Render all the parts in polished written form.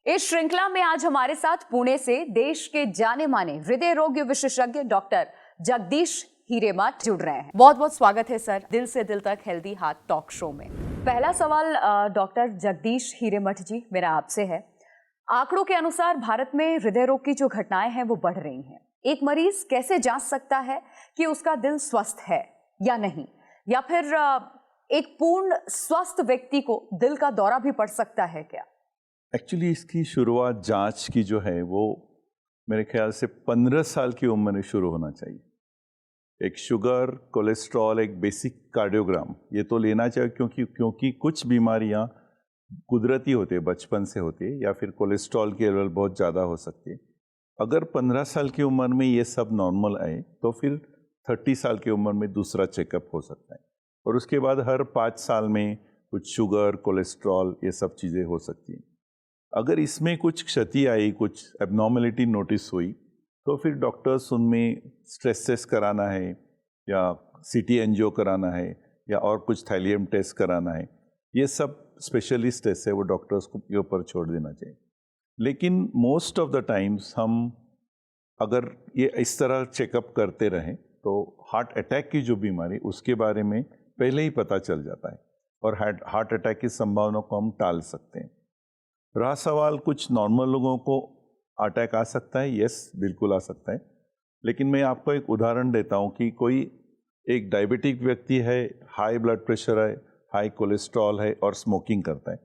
इस श्रृंखला में आज हमारे साथ पुणे से देश के जाने माने हृदय रोग विशेषज्ञ डॉक्टर जगदीश हिरेमठ जुड़ रहे हैं। बहुत बहुत स्वागत है सर दिल से दिल तक हेल्दी हार्ट टॉक शो में। पहला सवाल डॉक्टर जगदीश हिरेमठ जी मेरा आपसे है। आंकड़ों के अनुसार भारत में हृदय रोग की जो घटनाएं हैं वो बढ़ रही हैं। एक मरीज कैसे जांच सकता है कि उसका दिल स्वस्थ है या नहीं, या फिर एक पूर्ण स्वस्थ व्यक्ति को दिल का दौरा भी पड़ सकता है क्या? एक्चुअली इसकी शुरुआत जांच की जो है वो मेरे ख्याल से 15 साल की उम्र में शुरू होना चाहिए। एक शुगर, कोलेस्ट्रॉल, एक बेसिक कार्डियोग्राम ये तो लेना चाहिए, क्योंकि कुछ बीमारियां कुदरती होते हैं, बचपन से होती है, या फिर कोलेस्ट्रॉल की लेवल बहुत ज़्यादा हो सकती है। अगर 15 साल की उम्र में ये सब नॉर्मल आए तो फिर 30 साल की उम्र में दूसरा चेकअप हो सकता है, और उसके बाद हर 5 साल में कुछ शुगर, कोलेस्ट्रॉल ये सब चीज़ें हो सकती हैं। अगर इसमें कुछ क्षति आई, कुछ एबनॉर्मलिटी नोटिस हुई, तो फिर डॉक्टर्स उनमें स्ट्रेस टेस्ट कराना है या सीटी एंजियो कराना है या और कुछ थैलियम टेस्ट कराना है। ये सब स्पेशलिस्ट टेस्ट है, वो डॉक्टर्स को के ऊपर छोड़ देना चाहिए। लेकिन मोस्ट ऑफ द टाइम्स हम अगर ये इस तरह चेकअप करते रहें तो हार्ट अटैक की जो बीमारी उसके बारे में पहले ही पता चल जाता है, और हार्ट अटैक की संभावना को हम टाल सकते हैं। रहा सवाल कुछ नॉर्मल लोगों को अटैक आ सकता है, यस बिल्कुल आ सकता है। लेकिन मैं आपको एक उदाहरण देता हूँ कि कोई एक डायबिटिक व्यक्ति है, हाई ब्लड प्रेशर है, हाई कोलेस्ट्रॉल है और स्मोकिंग करता है,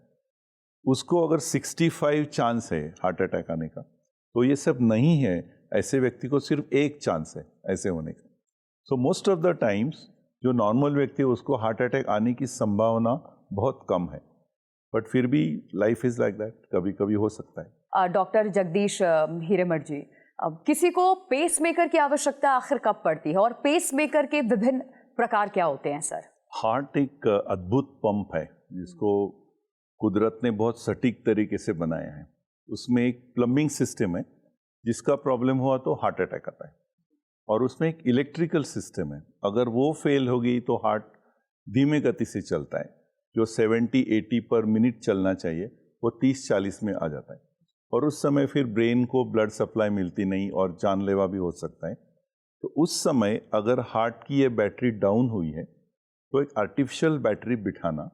उसको अगर 65 चांस है हार्ट अटैक आने का, तो ये सब नहीं है। ऐसे व्यक्ति को सिर्फ एक चांस है ऐसे होने का। So most of the times जो नॉर्मल व्यक्ति है उसको हार्ट अटैक आने की संभावना बहुत कम है, बट फिर भी लाइफ इज लाइक दैट, कभी कभी हो सकता है। डॉक्टर जगदीश हिरेमठ जी, अब किसी को पेस मेकर की आवश्यकता आखिर कब पड़ती है और पेस मेकर के विभिन्न प्रकार क्या होते हैं सर? हार्ट एक अद्भुत पंप है जिसको कुदरत ने बहुत सटीक तरीके से बनाया है। उसमें एक प्लम्बिंग सिस्टम है, जिसका प्रॉब्लम हुआ तो हार्ट अटैक आता है, और उसमें एक इलेक्ट्रिकल सिस्टम है, अगर वो फेल होगी तो हार्ट धीमे गति से चलता है। जो 70-80 पर मिनट चलना चाहिए वो 30-40 में आ जाता है, और उस समय फिर ब्रेन को ब्लड सप्लाई मिलती नहीं और जानलेवा भी हो सकता है। तो उस समय अगर हार्ट की ये बैटरी डाउन हुई है तो एक आर्टिफिशियल बैटरी बिठाना,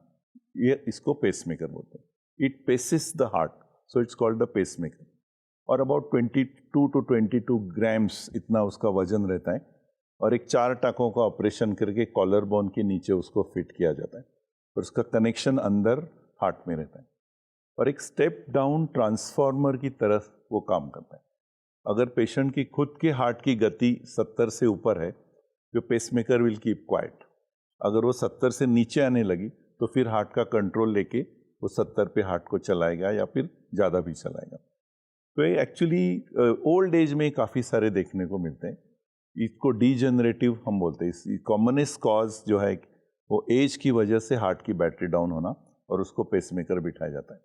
ये इसको पेसमेकर बोलते हैं। It paces the heart, so it's called the pacemaker. और अबाउट 22 to 22 ग्राम्स इतना उसका वजन रहता है, और एक 4 टाँकों का ऑपरेशन करके कॉलर बोन के नीचे उसको फिट किया जाता है, और उसका कनेक्शन अंदर हार्ट में रहता है, और एक स्टेप डाउन ट्रांसफार्मर की तरह वो काम करता है। अगर पेशेंट की खुद के हार्ट की गति 70 से ऊपर है, जो पेसमेकर विल कीप क्वाइट। अगर वो 70 से नीचे आने लगी तो फिर हार्ट का कंट्रोल लेके वो 70 पे हार्ट को चलाएगा या फिर ज़्यादा भी चलाएगा। तो ये एक्चुअली ओल्ड एज में काफ़ी सारे देखने को मिलते हैं। इसको डीजेनरेटिव हम बोलते हैं। कॉमनेस्ट कॉज जो है वो एज की वजह से हार्ट की बैटरी डाउन होना, और उसको पेसमेकर बिठाया जाता है।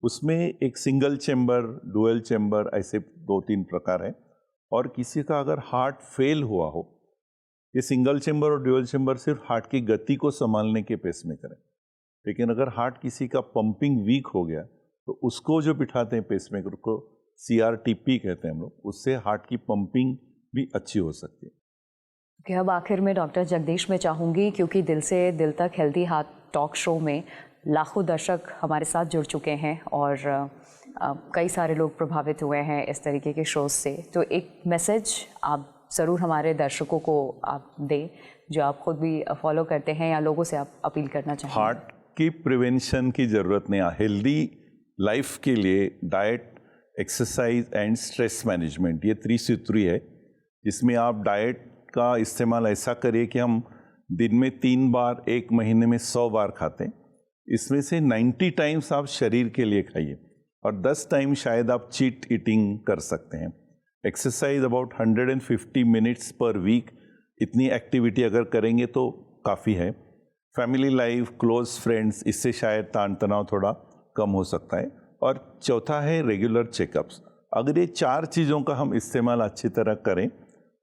उसमें एक सिंगल चेम्बर, डुअल चेम्बर, ऐसे 2-3 प्रकार हैं। और किसी का अगर हार्ट फेल हुआ हो, ये सिंगल चेम्बर और डुअल चेम्बर सिर्फ हार्ट की गति को संभालने के पेसमेकर है। लेकिन अगर हार्ट किसी का पंपिंग वीक हो गया तो उसको जो बिठाते हैं पेसमेकर को CRTP कहते हैं हम लोग, उससे हार्ट की पंपिंग भी अच्छी हो सकती है। कि अब आखिर में डॉक्टर जगदीश मैं चाहूँगी, क्योंकि दिल से दिल तक हेल्दी हार्ट टॉक शो में लाखों दर्शक हमारे साथ जुड़ चुके हैं और कई सारे लोग प्रभावित हुए हैं इस तरीके के शोज से, तो एक मैसेज आप ज़रूर हमारे दर्शकों को आप दें जो आप खुद भी फॉलो करते हैं, या लोगों से आप अपील करना चाहेंगे। हार्ट की प्रिवेंशन की ज़रूरत नहीं है। हेल्दी लाइफ के लिए diet, exercise and stress management, ये त्रिसूत्री है, जिसमें आप डाइट का इस्तेमाल ऐसा करिए कि हम दिन में 3 बार, 1 महीने में 100 बार खाते हैं। इसमें से 90 टाइम्स आप शरीर के लिए खाइए, और 10 टाइम शायद आप चीट ईटिंग कर सकते हैं। Exercise about 150 minutes per week, इतनी एक्टिविटी अगर करेंगे तो काफ़ी है। फैमिली लाइफ, क्लोज फ्रेंड्स, इससे शायद ताण तनाव थोड़ा कम हो सकता है। और चौथा है रेगुलर चेकअप्स। अगर ये 4 चीज़ों का हम इस्तेमाल अच्छी तरह करें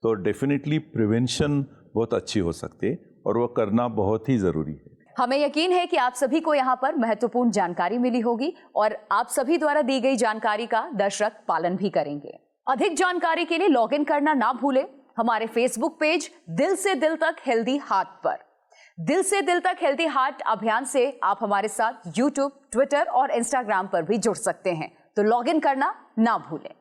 तो डेफिनेटली प्रिवेंशन बहुत अच्छी हो सकती है, और वो करना बहुत ही ज़रूरी है। हमें यकीन है कि आप सभी को यहाँ पर महत्वपूर्ण जानकारी मिली होगी और आप सभी द्वारा दी गई जानकारी का दर्शक पालन भी करेंगे। अधिक जानकारी के लिए लॉगिन करना ना भूलें हमारे फेसबुक पेज दिल से दिल तक हेल्दी हार्ट पर। दिल से दिल तक हेल्दी हार्ट अभियान से आप हमारे साथ यूट्यूब, ट्विटर और इंस्टाग्राम पर भी जुड़ सकते हैं, तो लॉगिन करना ना भूलें।